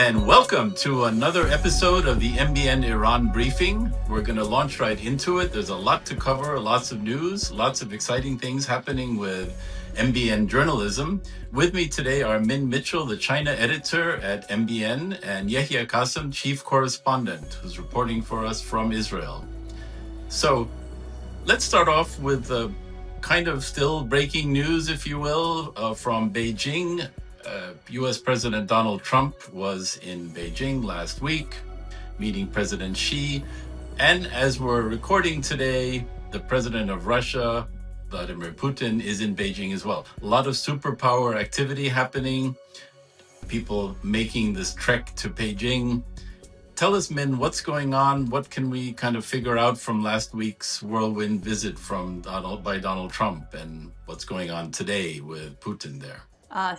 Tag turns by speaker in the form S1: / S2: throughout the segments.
S1: and welcome to another episode of the MBN Iran Briefing. We're going to launch right into it. There's a lot to cover, lots of news, lots of exciting things happening with MBN journalism. With me today are Min Mitchell, the China editor at MBN, and Yehya Kassem, chief correspondent, who's reporting for us from Israel. So let's start off with the kind of still breaking news, if you will, from Beijing. U.S. President Donald Trump was in Beijing last week, meeting President Xi. And as we're recording today, the president of Russia, Vladimir Putin, is in Beijing as well. A lot of superpower activity happening, people making this trek to Beijing. Tell us, Min, what's going on? What can we kind of figure out from last week's whirlwind visit by Donald Trump, and what's going on today with Putin there?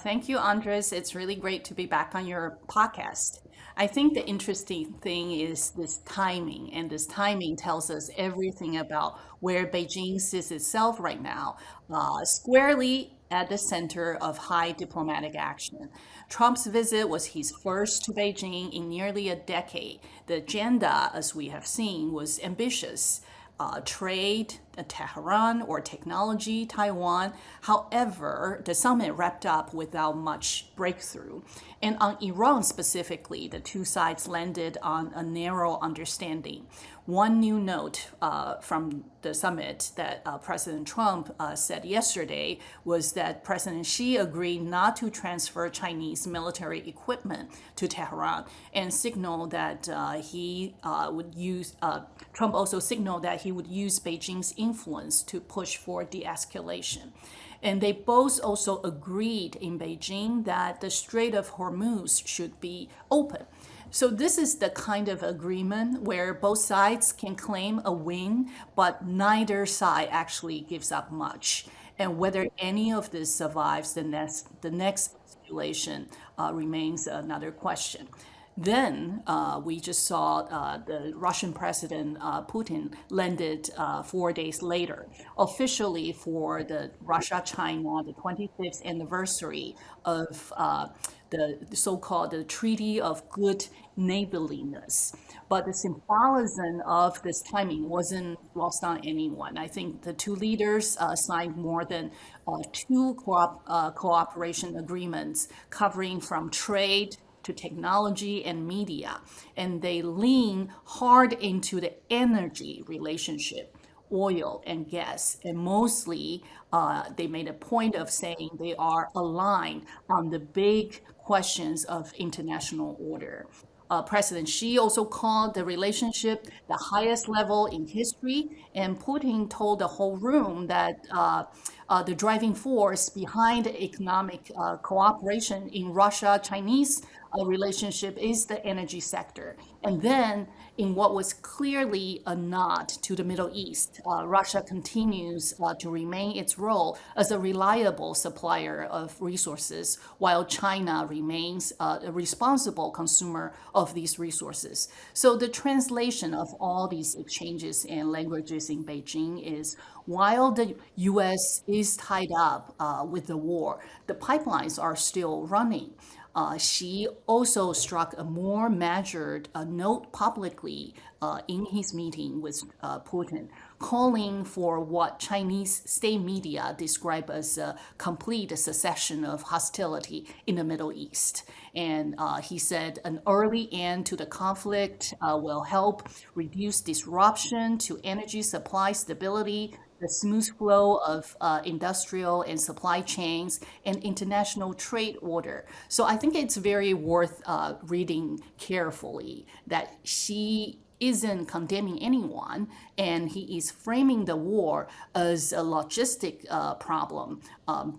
S2: Thank you, Andres. It's really great to be back on your podcast. I think the interesting thing is this timing, and this timing tells us everything about where Beijing sees itself right now, squarely at the center of high diplomatic action. Trump's visit was his first to Beijing in nearly a decade. The agenda, as we have seen, was ambitious. Trade, Tehran, or technology, Taiwan. However, the summit wrapped up without much breakthrough. And on Iran specifically, the two sides landed on a narrow understanding. One new note from the summit that President Trump said yesterday was that President Xi agreed not to transfer Chinese military equipment to Tehran, and signaled that Trump also signaled that he would use Beijing's influence to push for de-escalation. And they both also agreed in Beijing that the Strait of Hormuz should be open. So this is the kind of agreement where both sides can claim a win, but neither side actually gives up much. And whether any of this survives the next escalation remains another question. Then we just saw the Russian President Putin landed 4 days later, officially for the Russia-China, the 25th anniversary of the so-called the Treaty of Good Neighborliness. But the symbolism of this timing wasn't lost on anyone. I think the two leaders signed more than two cooperation agreements covering from trade to technology and media. And they lean hard into the energy relationship, oil and gas. And mostly, they made a point of saying they are aligned on the big questions of international order. President Xi also called the relationship the highest level in history, and Putin told the whole room that the driving force behind economic cooperation in Russia-Chinese relationship is the energy sector. And then, in what was clearly a nod to the Middle East, Russia continues to remain its role as a reliable supplier of resources, while China remains a responsible consumer of these resources. So the translation of all these exchanges and languages in Beijing is, while the U.S. is tied up with the war, the pipelines are still running. Xi also struck a more measured note publicly in his meeting with Putin, calling for what Chinese state media describe as a complete cessation of hostility in the Middle East. And he said an early end to the conflict will help reduce disruption to energy supply stability, the smooth flow of industrial and supply chains, and international trade order. So I think it's very worth reading carefully that Xi isn't condemning anyone, and he is framing the war as a logistic problem,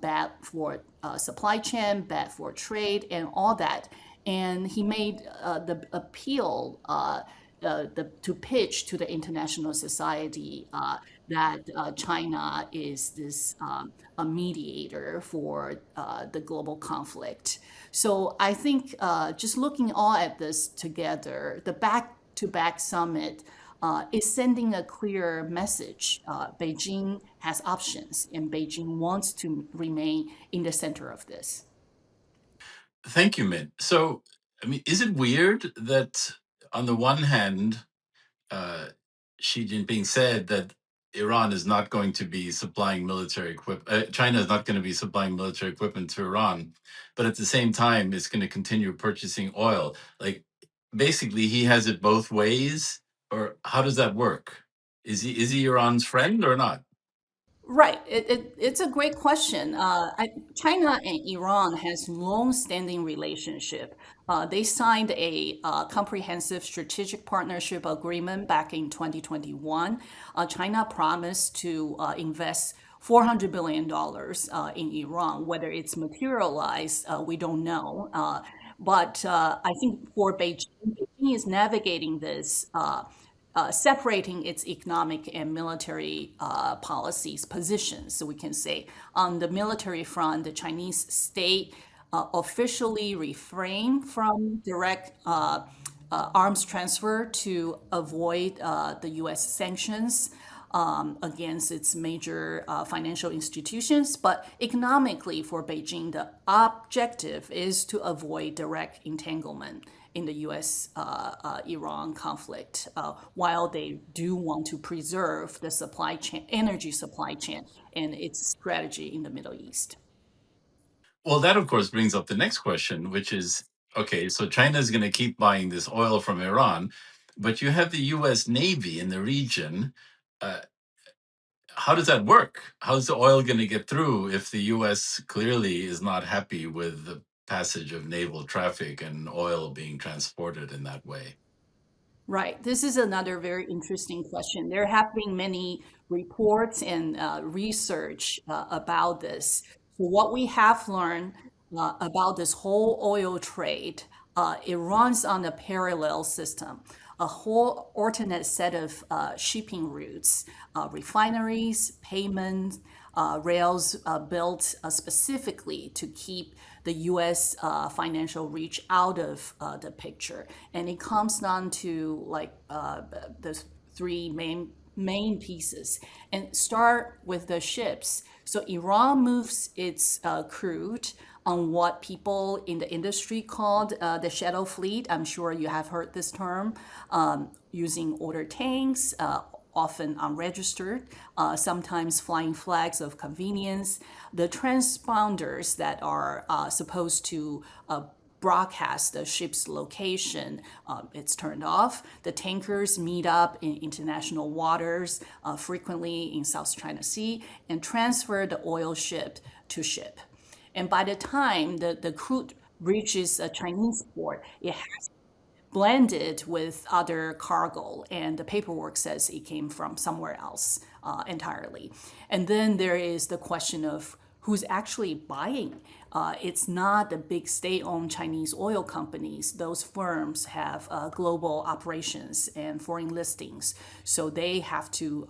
S2: bad for supply chain, bad for trade, and all that. And he made the appeal to pitch to the international society that China is this a mediator for the global conflict. So I think just looking all at this together, the back-to-back summit is sending a clear message. Beijing has options, and Beijing wants to remain in the center of this.
S1: Thank you, Min. So I mean, is it weird that on the one hand, uh, Xi Jinping said that Iran is not going to be supplying military equipment, China is not going to be supplying military equipment to Iran, but at the same time, it's going to continue purchasing oil. Like, basically, he has it both ways, or how does that work? Is he Iran's friend or not?
S2: Right. It's a great question. China and Iran has long-standing relationship. They signed a comprehensive strategic partnership agreement back in 2021. China promised to invest $400 billion in Iran. Whether it's materialized, we don't know. But I think for Beijing, Beijing is navigating this. Separating its economic and military policies positions. So we can say on the military front, the Chinese state officially refrained from direct arms transfer to avoid the US sanctions against its major financial institutions. But economically, for Beijing, the objective is to avoid direct entanglement in the US Iran conflict, while they do want to preserve the supply chain, energy supply chain, and its strategy in the Middle East.
S1: Well, that of course brings up the next question, which is okay, so China is going to keep buying this oil from Iran, but you have the US Navy in the region. Uh, how does that work? How's the oil going to get through if the US clearly is not happy with the passage of naval traffic and oil being transported in that way?
S2: Right. This is another very interesting question. There have been many reports and research about this. So what we have learned about this whole oil trade, it runs on a parallel system, a whole alternate set of shipping routes, refineries, payments, rails built specifically to keep the U.S. Financial reach out of the picture, and it comes down to like the three main pieces, and start with the ships. So Iran moves its crude on what people in the industry called the shadow fleet. I'm sure you have heard this term, using older tanks, often unregistered, sometimes flying flags of convenience. The transponders that are supposed to broadcast the ship's location, it's turned off. The tankers meet up in international waters, frequently in South China Sea, and transfer the oil ship to ship. And by the time the crude reaches a Chinese port, it has blended with other cargo, and the paperwork says it came from somewhere else entirely. And then there is the question of who's actually buying. It's not the big state-owned Chinese oil companies. Those firms have global operations and foreign listings, so they have to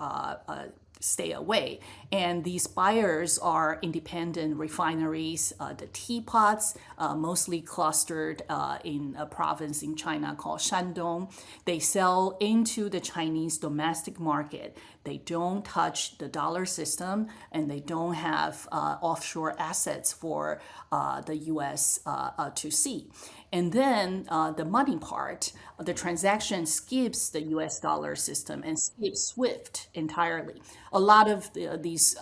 S2: stay away. And these buyers are independent refineries, the teapots, mostly clustered in a province in China called Shandong. They sell into the Chinese domestic market. They don't touch the dollar system, and they don't have offshore assets for the US to see. And then the money part, the transaction skips the US dollar system and skips SWIFT entirely. A lot of these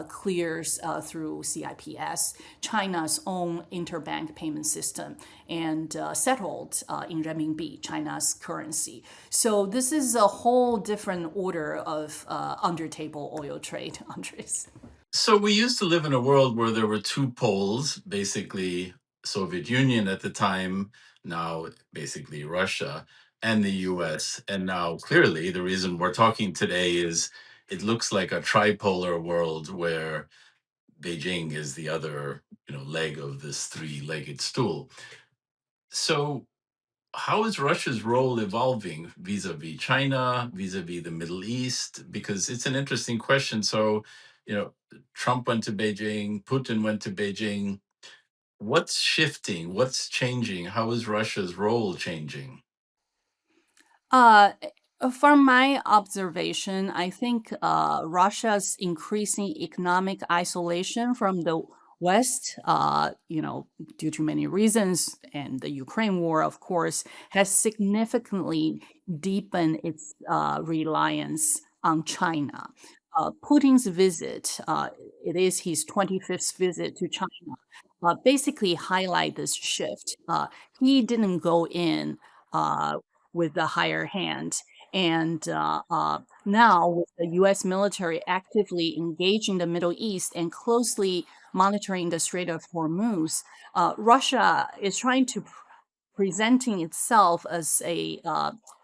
S2: clears through CIPS, China's own interbank payment system, and settled in renminbi, China's currency. So this is a whole different order of under-table oil trade, Andres.
S1: So we used to live in a world where there were two poles, basically Soviet Union at the time, now basically Russia, and the US. And now clearly the reason we're talking today is it looks like a tripolar world where Beijing is the other, leg of this three-legged stool. So how is Russia's role evolving vis-a-vis China, vis-a-vis the Middle East? Because it's an interesting question. So, you know, Trump went to Beijing, Putin went to Beijing. What's shifting? What's changing? How is Russia's role changing?
S2: Uh, from my observation, I think Russia's increasing economic isolation from the West, due to many reasons, and the Ukraine war, of course, has significantly deepened its reliance on China. Putin's visit, it is his 25th visit to China, basically highlight this shift. He didn't go in uh, with the higher hand. And now, with the US military actively engaging the Middle East and closely monitoring the Strait of Hormuz, Russia is trying to presenting itself as a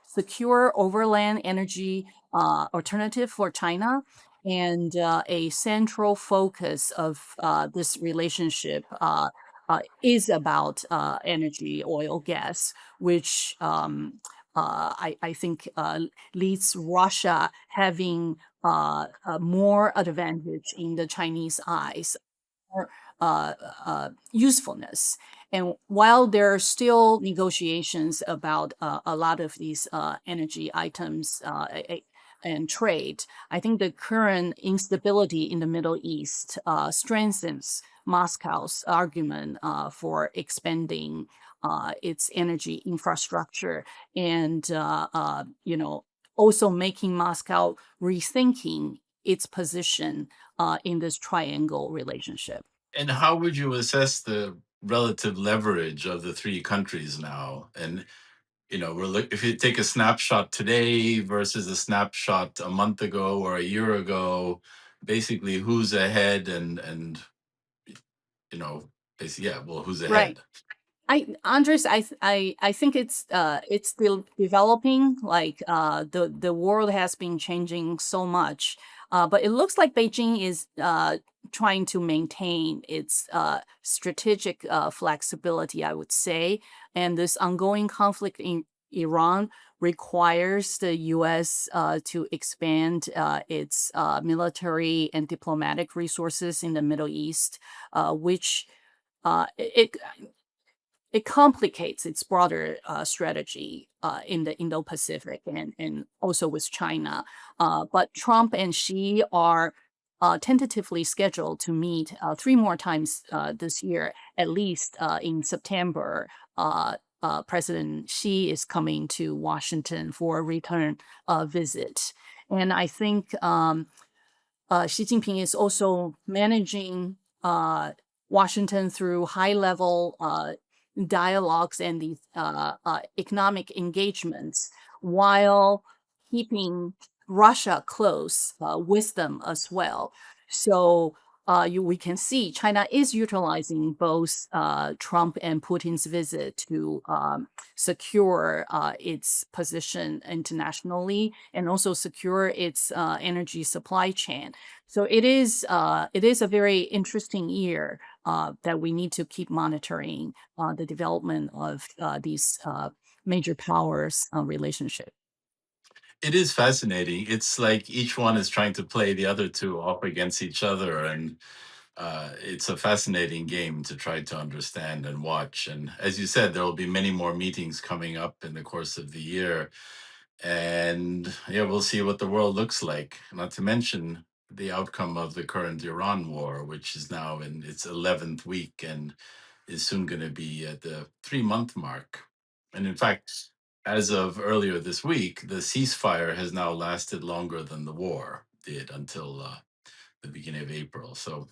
S2: secure overland energy alternative for China. And a central focus of this relationship is about energy, oil, gas, which I think leads Russia having more advantage in the Chinese eyes, more usefulness. And while there are still negotiations about a lot of these energy items and trade, I think the current instability in the Middle East strengthens Moscow's argument for expanding its energy infrastructure and, also making Moscow rethinking its position in this triangle relationship.
S1: And how would you assess the relative leverage of the three countries now? And if you take a snapshot today versus a snapshot a month ago or a year ago, basically who's ahead and you know, basically, yeah, well, who's
S2: Right.
S1: ahead?
S2: Andres, I think it's still developing. Like the world has been changing so much, but it looks like Beijing is trying to maintain its strategic flexibility, I would say. And this ongoing conflict in Iran requires the U.S. To expand its military and diplomatic resources in the Middle East, which it it complicates its broader strategy in the Indo-Pacific and also with China. But Trump and Xi are tentatively scheduled to meet three more times this year, at least in September. President Xi is coming to Washington for a return visit. And I think Xi Jinping is also managing Washington through high level dialogues and these economic engagements while keeping Russia close with them as well. So we can see China is utilizing both Trump and Putin's visit to secure its position internationally and also secure its energy supply chain. So it is a very interesting year that we need to keep monitoring the development of these major powers relationship.
S1: It is fascinating. It's like each one is trying to play the other two off against each other, and it's a fascinating game to try to understand and watch. And as you said, there will be many more meetings coming up in the course of the year. And yeah, we'll see what the world looks like. Not to mention the outcome of the current Iran war, which is now in its 11th week and is soon going to be at the 3 month mark. And in fact, as of earlier this week, the ceasefire has now lasted longer than the war did until the beginning of April. So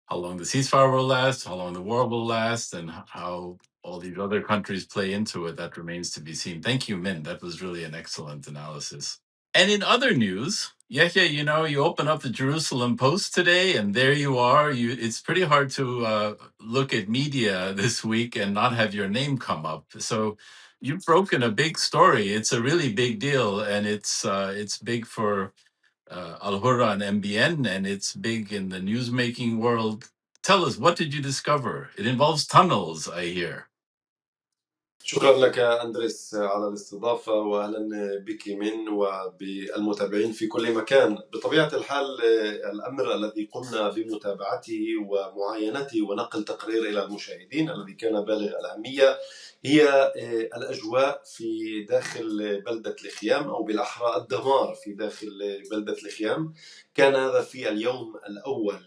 S1: how long the ceasefire will last, how long the war will last, and how all these other countries play into it, that remains to be seen. Thank you, Min. That was really an excellent analysis. And in other news, Yehya, you open up the Jerusalem Post today, and there you are. It's pretty hard to look at media this week and not have your name come up. So you've broken a big story. It's a really big deal, and it's big for Al Hurra and MBN, and it's big in the newsmaking world. Tell us, what did you discover? It involves tunnels, I hear.
S3: شكرا لك أندريس على الاستضافة، وأهلا بك من وبالمتابعين في كل مكان. بطبيعة الحال الأمر الذي قمنا بمتابعته ومعاينته ونقل تقرير إلى المشاهدين الذي كان بالغ الأهمية هي الأجواء في داخل بلدة الخيام، أو بالأحرى الدمار في داخل بلدة الخيام. كان هذا في اليوم الأول،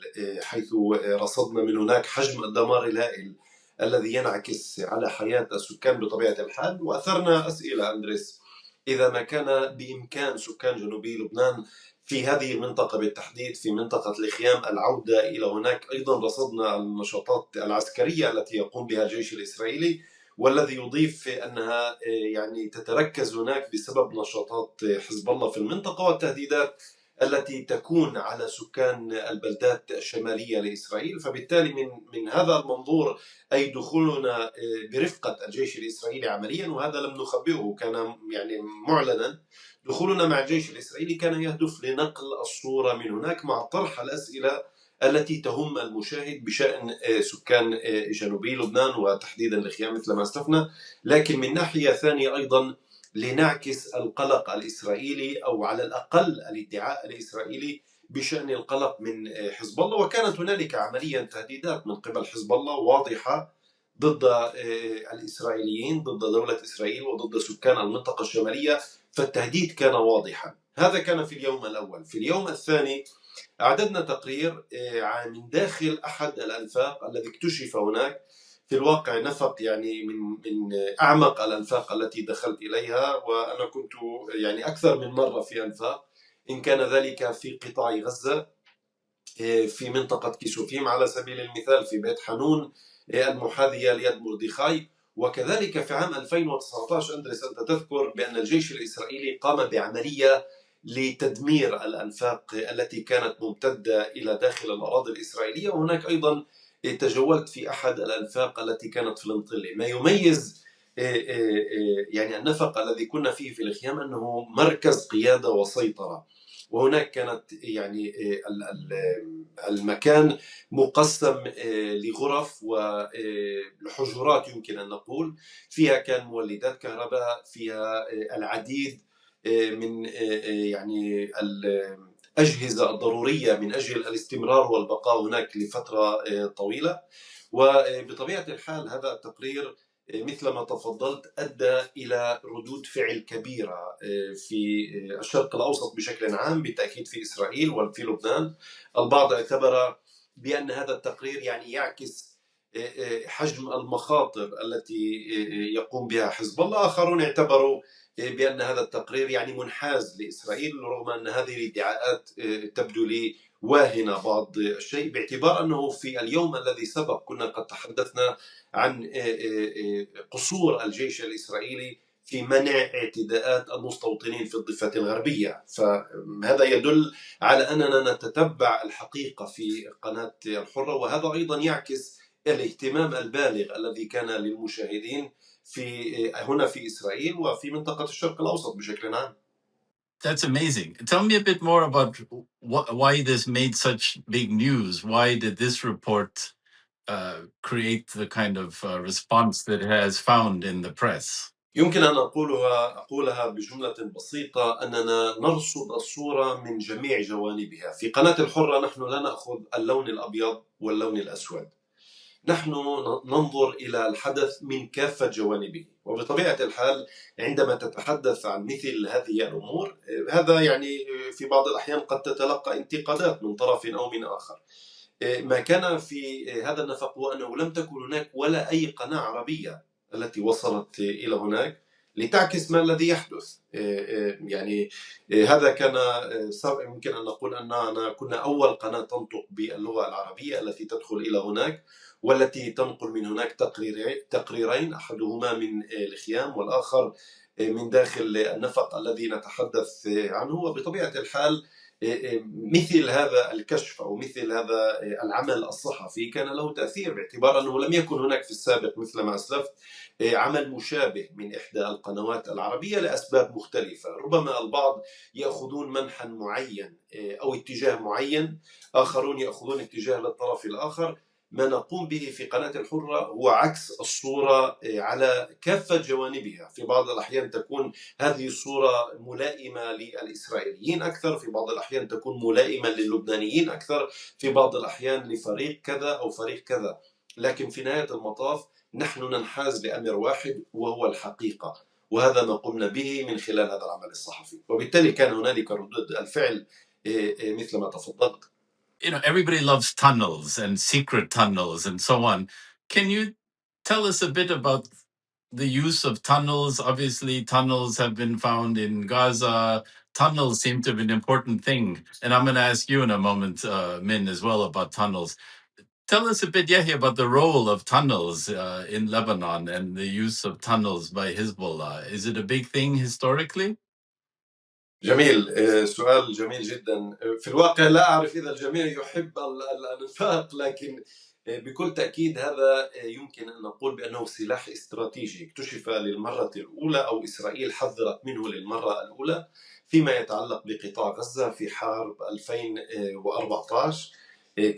S3: حيث رصدنا من هناك حجم الدمار الهائل الذي ينعكس على حياة السكان بطبيعة الحال. وأثرنا أسئلة أندريس، إذا ما كان بإمكان سكان جنوبي لبنان في هذه المنطقة بالتحديد في منطقة الخيام العودة إلى هناك. أيضا رصدنا النشاطات العسكرية التي يقوم بها الجيش الإسرائيلي، والذي يضيف أنها يعني تتركز هناك بسبب نشاطات حزب الله في المنطقة والتهديدات التي تكون على سكان البلدات الشمالية لإسرائيل. فبالتالي من هذا المنظور أي دخولنا برفقة الجيش الإسرائيلي عمليا، وهذا لم نخبئه، كان يعني معلنا. دخولنا مع الجيش الإسرائيلي كان يهدف لنقل الصورة من هناك مع طرح الأسئلة التي تهم المشاهد بشأن سكان جنوبي لبنان وتحديدا الخيام مثل ما أسلفنا، لكن من ناحية ثانية أيضا لنعكس القلق الإسرائيلي، أو على الأقل الادعاء الإسرائيلي بشأن القلق من حزب الله. وكانت هنالك عمليا تهديدات من قبل حزب الله واضحة ضد الإسرائيليين، ضد دولة إسرائيل وضد سكان المنطقة الشمالية، فالتهديد كان واضحا. هذا كان في اليوم الأول. في اليوم الثاني أعددنا تقرير من داخل أحد الأنفاق الذي اكتشف هناك. في الواقع نفق يعني من أعمق الأنفاق التي دخلت إليها، وأنا كنت يعني أكثر من مرة في أنفاق، إن كان ذلك في قطاع غزة، في منطقة كيسوفيم على سبيل المثال، في بيت حنون المحاذية ليد مردخاي. وكذلك في عام 2019 أندرس، أنت تذكر بأن الجيش الإسرائيلي قام بعملية لتدمير الأنفاق التي كانت ممتدة إلى داخل الأراضي الإسرائيلية. وهناك أيضا تجولت في أحد الأنفاق التي كانت في المنطلة. ما يميز يعني النفق الذي كنا فيه في الخيام أنه مركز قيادة وسيطرة، وهناك كانت يعني المكان مقسم لغرف وحجرات يمكن أن نقول، فيها كان مولدات كهرباء، فيها العديد من يعني الأجهزة الضرورية من أجل الاستمرار والبقاء هناك لفترة طويلة. وبطبيعة الحال هذا التقرير مثل ما تفضلت أدى إلى ردود فعل كبيرة في الشرق الأوسط بشكل عام، بالتأكيد في إسرائيل وفي لبنان. البعض اعتبر بأن هذا التقرير يعني يعكس حجم المخاطر التي يقوم بها حزب الله. آخرون اعتبروا بأن هذا التقرير يعني منحاز لإسرائيل، رغم أن هذه الادعاءات تبدو لي واهنة بعض الشيء، باعتبار أنه في اليوم الذي سبق كنا قد تحدثنا عن قصور الجيش الإسرائيلي في منع اعتداءات المستوطنين في الضفة الغربية. فهذا يدل على أننا نتتبع الحقيقة في قناة الحرة، وهذا أيضا يعكس الاهتمام البالغ الذي كان للمشاهدين في هنا في إسرائيل وفي منطقة الشرق الأوسط بشكل عام.
S1: That's amazing. Tell me a bit more about why this made such big news. Why did this report create the kind of response that it has found in the press?
S3: يمكن أن أقولها بجملة بسيطة، أننا نرصد الصورة من جميع جوانبها. في قناة الحرة نحن لا نأخذ اللون الأبيض واللون الأسود، نحن ننظر إلى الحدث من كافة جوانبه. وبطبيعة الحال عندما تتحدث عن مثل هذه الأمور، هذا يعني في بعض الأحيان قد تتلقى انتقادات من طرف أو من آخر. ما كان في هذا النفق هو أنه لم تكن هناك ولا أي قناة عربية التي وصلت إلى هناك لتعكس ما الذي يحدث. يعني هذا كان يمكن أن نقول أننا كنا أول قناة تنطق باللغة العربية التي تدخل إلى هناك، والتي تنقل من هناك تقريرين، أحدهما من الخيام والآخر من داخل النفق الذي نتحدث عنه. وبطبيعة الحال مثل هذا الكشف أو مثل هذا العمل الصحفي كان له تأثير، باعتبار أنه لم يكن هناك في السابق مثل ما أسلفت عمل مشابه من إحدى القنوات العربية لأسباب مختلفة. ربما البعض يأخذون منحا معين أو اتجاه معين، آخرون يأخذون اتجاه للطرف الآخر. ما نقوم به في قناة الحرة هو عكس الصورة على كافة جوانبها. في بعض الأحيان تكون هذه الصورة ملائمة للإسرائيليين أكثر، في بعض الأحيان تكون ملائمة للبنانيين أكثر، في بعض الأحيان لفريق كذا أو فريق كذا، لكن في نهاية المطاف نحن ننحاز لأمر واحد وهو الحقيقة، وهذا ما قمنا به من خلال هذا العمل الصحفي. وبالتالي كان هنالك ردود الفعل مثل ما تفضلت.
S1: Everybody loves tunnels and secret tunnels and so on. Can you tell us a bit about the use of tunnels? Obviously, tunnels have been found in Gaza. Tunnels seem to be an important thing. And I'm going to ask you in a moment, Min, as well about tunnels. Tell us a bit, Yehya, about the role of tunnels in Lebanon and the use of tunnels by Hezbollah. Is it a big thing historically?
S3: جميل، سؤال جميل جدا. في الواقع لا أعرف إذا الجميع يحب الإنفاق، لكن بكل تأكيد هذا يمكن أن نقول بأنه سلاح استراتيجي اكتشف للمرة الأولى، أو إسرائيل حذرت منه للمرة الأولى فيما يتعلق بقطاع غزة في حرب 2014.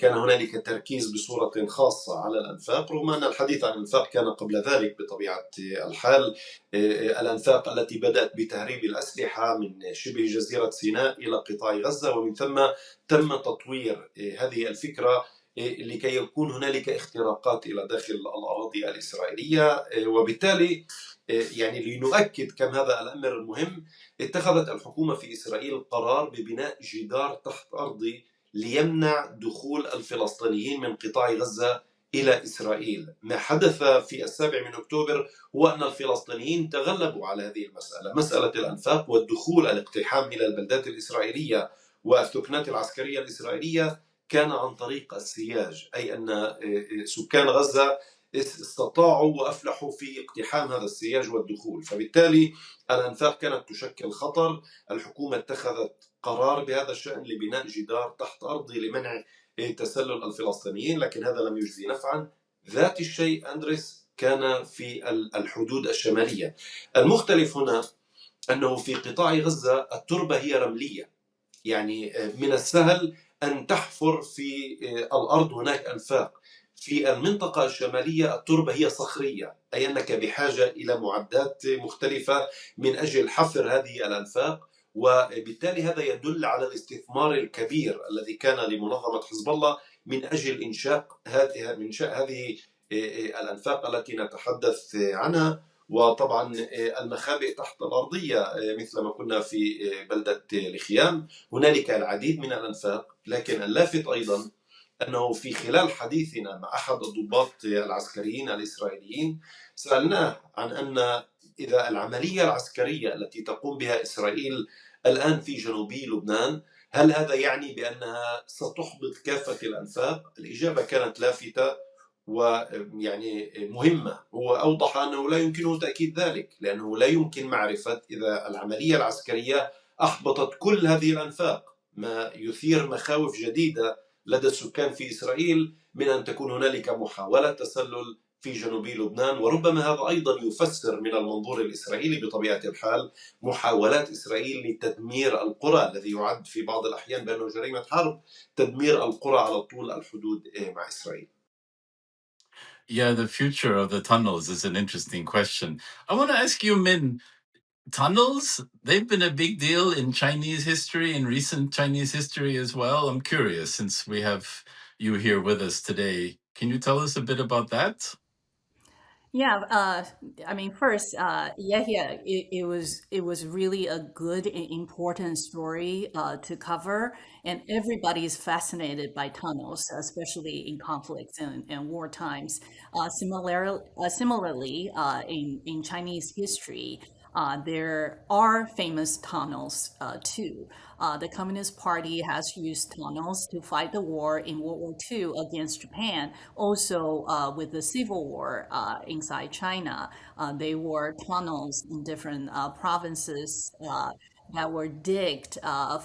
S3: كان هنالك تركيز بصورة خاصة على الأنفاق، رغم أن الحديث عن الأنفاق كان قبل ذلك بطبيعة الحال. الأنفاق التي بدأت بتهريب الأسلحة من شبه جزيرة سيناء إلى قطاع غزة، ومن ثم تم تطوير هذه الفكرة لكي يكون هنالك اختراقات إلى داخل الأراضي الإسرائيلية. وبالتالي يعني لنؤكد كم هذا الأمر مهم، اتخذت الحكومة في إسرائيل قرار ببناء جدار تحت أرضي ليمنع دخول الفلسطينيين من قطاع غزة إلى إسرائيل. ما حدث في 7 أكتوبر هو أن الفلسطينيين تغلبوا على هذه المسألة، مسألة الأنفاق والدخول الاقتحام إلى البلدات الإسرائيلية والثكنات العسكرية الإسرائيلية كان عن طريق السياج، أي أن سكان غزة استطاعوا وأفلحوا في اقتحام هذا السياج والدخول. فبالتالي الأنفاق كانت تشكل خطر. الحكومة اتخذت قرار بهذا الشأن لبناء جدار تحت أرضي لمنع تسلل الفلسطينيين، لكن هذا لم يجزي نفعا. ذات الشيء أندريس كان في الحدود الشمالية. المختلف هنا أنه في قطاع غزة التربة هي رملية، يعني من السهل أن تحفر في الأرض هناك أنفاق. في المنطقة الشمالية التربة هي صخرية، أي أنك بحاجة إلى معدات مختلفة من أجل حفر هذه الأنفاق، وبالتالي هذا يدل على الاستثمار الكبير الذي كان لمنظمة حزب الله من أجل إنشاء هذه الأنفاق التي نتحدث عنها. وطبعا المخابئ تحت الأرضية مثل ما كنا في بلدة الخيام، هنالك العديد من الأنفاق. لكن اللافت أيضا أنه في خلال حديثنا مع أحد الضباط العسكريين الإسرائيليين سألناه عن أن إذا العملية العسكرية التي تقوم بها إسرائيل الآن في جنوبي لبنان هل هذا يعني بأنها ستحبط كافة الأنفاق؟ الإجابة كانت لافتة ويعني مهمة. هو أوضح أنه لا يمكنه تأكيد ذلك، لأنه لا يمكن معرفة إذا العملية العسكرية أحبطت كل هذه الأنفاق، ما يثير مخاوف جديدة لدى السكان في إسرائيل من أن تكون هنالك محاولة تسلل في جنوب لبنان. وربما هذا أيضا يفسر من المنظور الإسرائيلي بطبيعة الحال محاولات إسرائيل لتدمير القرى، الذي يعد في بعض الأحيان بأنه جريمة حرب، تدمير القرى على طول الحدود مع إسرائيل.
S1: Yeah, the future of the tunnels is an interesting question. I want to ask you, Min, tunnels, they've been a big deal in Chinese history, in recent Chinese history as well. I'm curious, since we have you here with us today. Can you tell us a bit about that?
S2: Yeah, I mean, first, yeah, it was really a good and important story to cover, and everybody is fascinated by tunnels, especially in conflicts and war times. Similarly, in Chinese history, there are famous tunnels too. The Communist Party has used tunnels to fight the war in World War II against Japan. Also, with the Civil War inside China, there were tunnels in different provinces that were digged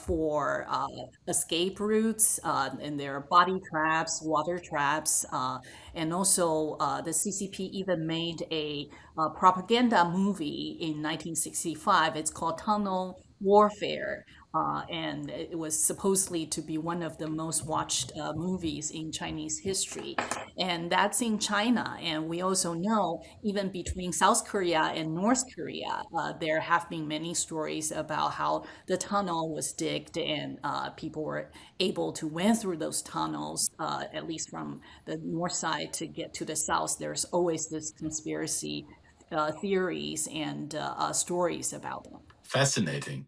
S2: for escape routes, and there are body traps, water traps, and also the CCP even made a propaganda movie in 1965. It's called Tunnel Warfare, and it was supposedly to be one of the most watched movies in Chinese history. And that's in China. And we also know, even between South Korea and North Korea, there have been many stories about how the tunnel was digged and people were able to went through those tunnels, at least from the north side to get to the south. There's always this conspiracy theories and stories about them.
S1: Fascinating.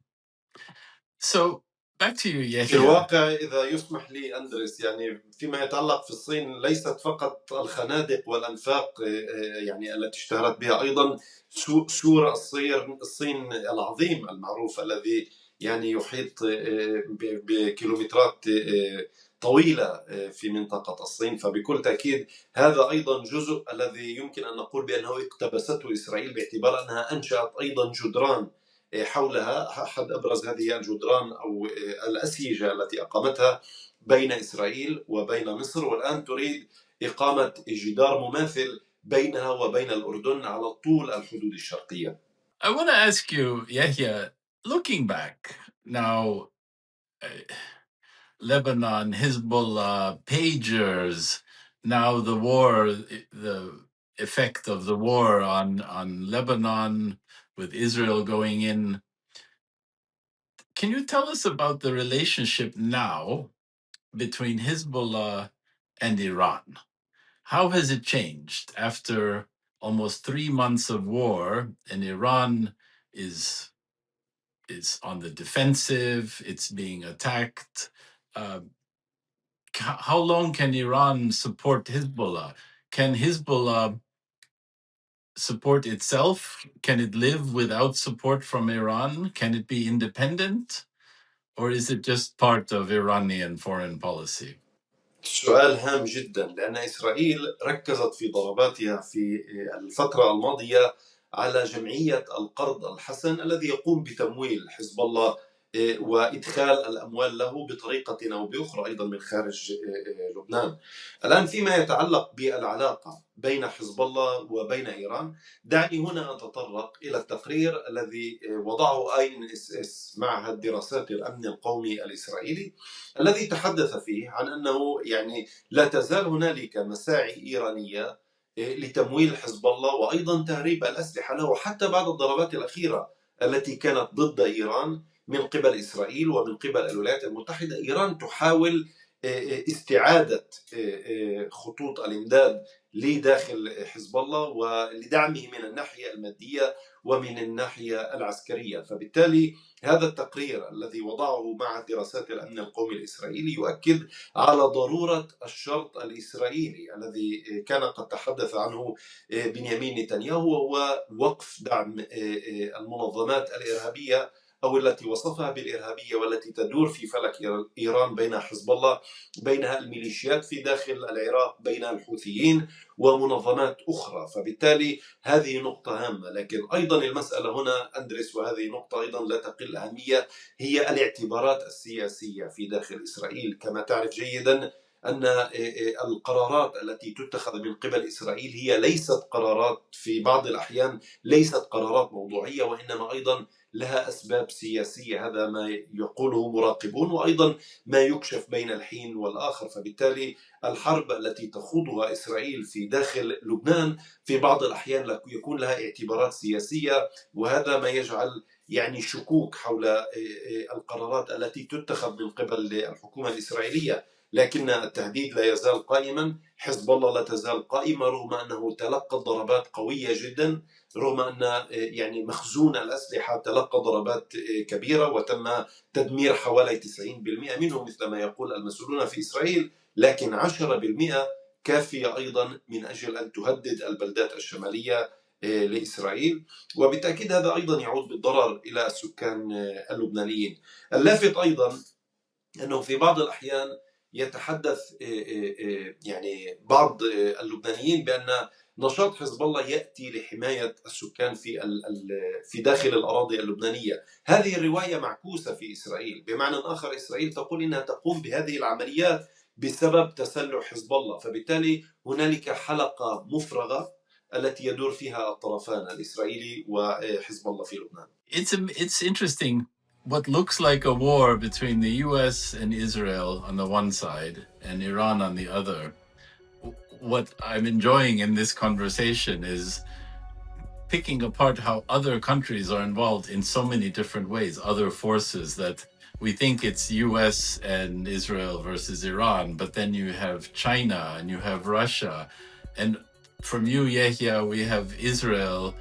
S1: So back to you,
S3: في
S1: Yehya.
S3: الواقع إذا يسمح لي أندرس، يعني فيما يتعلق في الصين ليست فقط الخنادق والأنفاق يعني التي اشتهرت بها، أيضا سور الصين العظيم المعروف الذي يعني يحيط بكيلومترات طويلة في منطقة الصين. فبكل تأكيد هذا أيضا جزء الذي يمكن أن نقول بأنه اقتبسته إسرائيل، باعتبار أنها أنشأت أيضا جدران حولها. أحد أبرز هذه الجدران أو الأسيجة التي أقامتها بين إسرائيل وبين مصر، والآن تريد إقامة جدار مماثل بينها وبين الأردن على طول الحدود الشرقية.
S1: I want to ask you, Yehya, looking back now, Lebanon, Hezbollah, pagers, now the war, the effect of the war on Lebanon with Israel going in. Can you tell us about the relationship now between Hezbollah and Iran? How has it changed after almost 3 months of war, and Iran is on the defensive, it's being attacked? How long can Iran support Hezbollah? Can Hezbollah support itself? Can it live without support from Iran? Can it be independent? Or is it just part of Iranian foreign policy?
S3: سؤال هام جدا، لأن إسرائيل ركزت في ضرباتها في الفترة الماضية على جمعية القرض الحسن الذي يقوم بتمويل حزب الله وإدخال الأموال له بطريقة أو بأخرى أيضا من خارج لبنان. الآن فيما يتعلق بالعلاقة بين حزب الله وبين إيران، دعني هنا أتطرق إلى التقرير الذي وضعه INSS معهد دراسات الأمن القومي الإسرائيلي، الذي تحدث فيه عن أنه يعني لا تزال هنالك مساعي إيرانية لتمويل حزب الله وأيضا تهريب الأسلحة له، حتى بعد الضربات الأخيرة التي كانت ضد إيران من قبل إسرائيل ومن قبل الولايات المتحدة. إيران تحاول استعادة خطوط الإمداد لداخل حزب الله ولدعمه من الناحية المادية ومن الناحية العسكرية. فبالتالي هذا التقرير الذي وضعه معهد دراسات الأمن القومي الإسرائيلي يؤكد على ضرورة الشرط الإسرائيلي الذي كان قد تحدث عنه بنيامين نتنياهو، وهو وقف دعم المنظمات الإرهابية أو التي وصفها بالإرهابية والتي تدور في فلك إيران، بين حزب الله، بينها الميليشيات في داخل العراق، بين الحوثيين ومنظمات أخرى. فبالتالي هذه نقطة هامة. لكن أيضا المسألة هنا أندرس، وهذه نقطة أيضا لا تقل أهمية، هي الاعتبارات السياسية في داخل إسرائيل. كما تعرف جيدا أن القرارات التي تتخذ من قبل إسرائيل هي ليست قرارات، في بعض الأحيان ليست قرارات موضوعية، وإنما أيضا لها أسباب سياسية. هذا ما يقوله مراقبون وأيضا ما يكشف بين الحين والآخر. فبالتالي الحرب التي تخوضها إسرائيل في داخل لبنان في بعض الأحيان يكون لها اعتبارات سياسية، وهذا ما يجعل يعني شكوك حول القرارات التي تتخذ من قبل الحكومة الإسرائيلية. لكن التهديد لا يزال قائما، حزب الله لا تزال قائمة رغم أنه تلقى ضربات قوية جدا، رغم أن يعني مخزون الأسلحة تلقى ضربات كبيرة وتم تدمير حوالي 90% منه مثل ما يقول المسؤولون في إسرائيل، لكن 10% كافية أيضا من أجل أن تهدد البلدات الشمالية لإسرائيل، وبالتأكيد هذا أيضا يعود بالضرر إلى السكان اللبنانيين. اللافت أيضا أنه في بعض الأحيان يتحدث يعني بعض اللبنانيين بأن نشاط حزب الله يأتي لحماية السكان في داخل الأراضي اللبنانية. هذه الرواية معكوسة في إسرائيل، بمعنى آخر إسرائيل تقول إنها تقوم بهذه العمليات بسبب تسلح حزب الله. فبالتالي هنالك حلقة مفرغة التي يدور فيها الطرفان الإسرائيلي وحزب الله في لبنان.
S1: It's interesting what looks like a war between the US and Israel on the one side and Iran on the other, what I'm enjoying in this conversation is picking apart how other countries are involved in so many different ways, other forces that we think it's US and Israel versus Iran, but then you have China and you have Russia. And from you, Yehya, we have Israel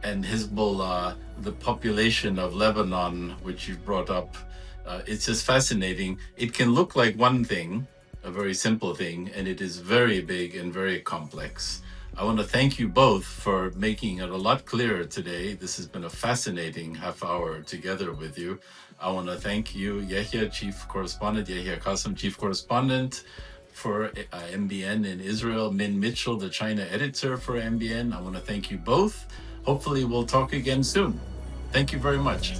S1: and Hezbollah, the population of Lebanon, which you've brought up. It's just fascinating. It can look like one thing, a very simple thing, and it is very big and very complex. I want to thank you both for making it a lot clearer today. This has been a fascinating half hour together with you. I want to thank you, Yehya, Chief Correspondent, Yehya Kassem, Chief Correspondent for MBN in Israel, Min Mitchell, the China editor for MBN. I want to thank you both. Hopefully we'll talk again soon. Thank you very much.